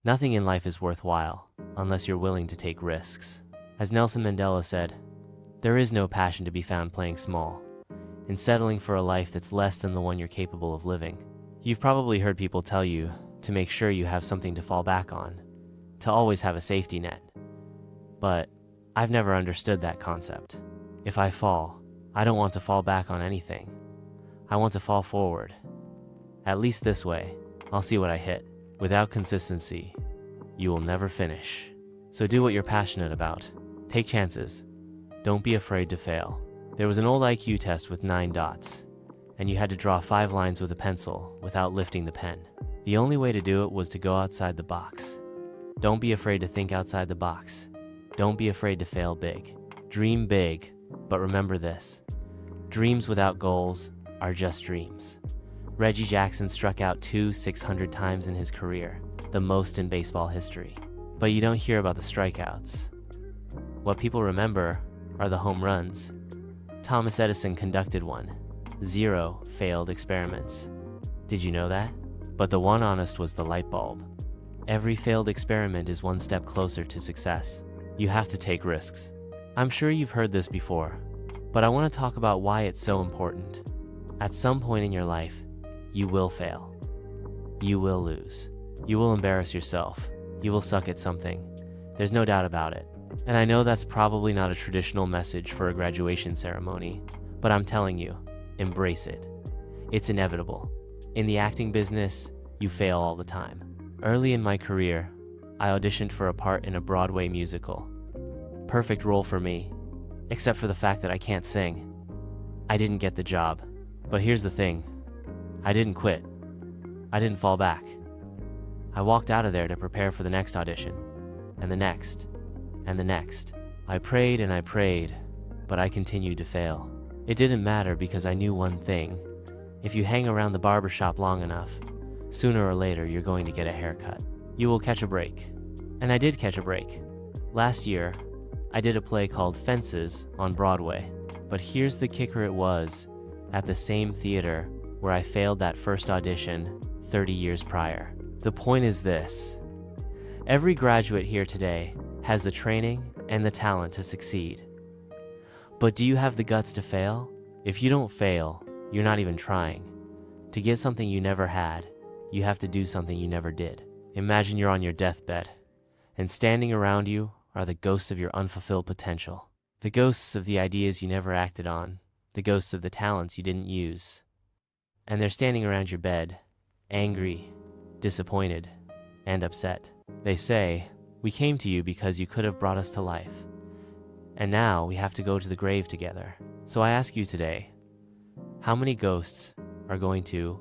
Nothing in life is worthwhile unless you're willing to take risks. As Nelson Mandela said, there is no passion to be found playing small, in settling for a life that's less than the one you're capable of living. You've probably heard people tell you to make sure you have something to fall back on, to always have a safety net. But I've never understood that concept. If I fall, I don't want to fall back on anything. I want to fall forward. At least this way, I'll see what I hit. Without consistency, you will never finish. So do what you're passionate about. Take chances. Don't be afraid to fail. There was an old IQ test with 9 dots, and you had to draw 5 lines with a pencil without lifting the pen. The only way to do it was to go outside the box. Don't be afraid to think outside the box. Don't be afraid to fail big. Dream big, but remember this: dreams without goals are just dreams. Reggie Jackson struck out 600 times in his career, the most in baseball history. But you don't hear about the strikeouts. What people remember are the home runs. Thomas Edison conducted 0 failed experiments. Did you know that? But the one honest was the light bulb. Every failed experiment is one step closer to success. You have to take risks. I'm sure you've heard this before, but I want to talk about why it's so important. At some point in your life, you will fail. You will lose. You will embarrass yourself. You will suck at something. There's no doubt about it. And I know that's probably not a traditional message for a graduation ceremony, but I'm telling you, embrace it. It's inevitable. In the acting business, you fail all the time. Early in my career, I auditioned for a part in a Broadway musical. Perfect role for me, except for the fact that I can't sing. I didn't get the job. But here's the thing. I didn't quit. I didn't fall back. I walked out of there to prepare for the next audition, and the next, and the next. I prayed and I prayed, but I continued to fail. It didn't matter because I knew one thing. If you hang around the barbershop long enough, sooner or later you're going to get a haircut. You will catch a break. And I did catch a break. Last year, I did a play called Fences on Broadway. But here's the kicker: it was at the same theater where I failed that first audition 30 years prior. The point is this: every graduate here today has the training and the talent to succeed. But do you have the guts to fail? If you don't fail, you're not even trying. To get something you never had, you have to do something you never did. Imagine you're on your deathbed, and standing around you are the ghosts of your unfulfilled potential. The ghosts of the ideas you never acted on, the ghosts of the talents you didn't use. And they're standing around your bed, angry, disappointed, and upset. They say, "We came to you because you could have brought us to life. And now we have to go to the grave together." So I ask you today, how many ghosts are going to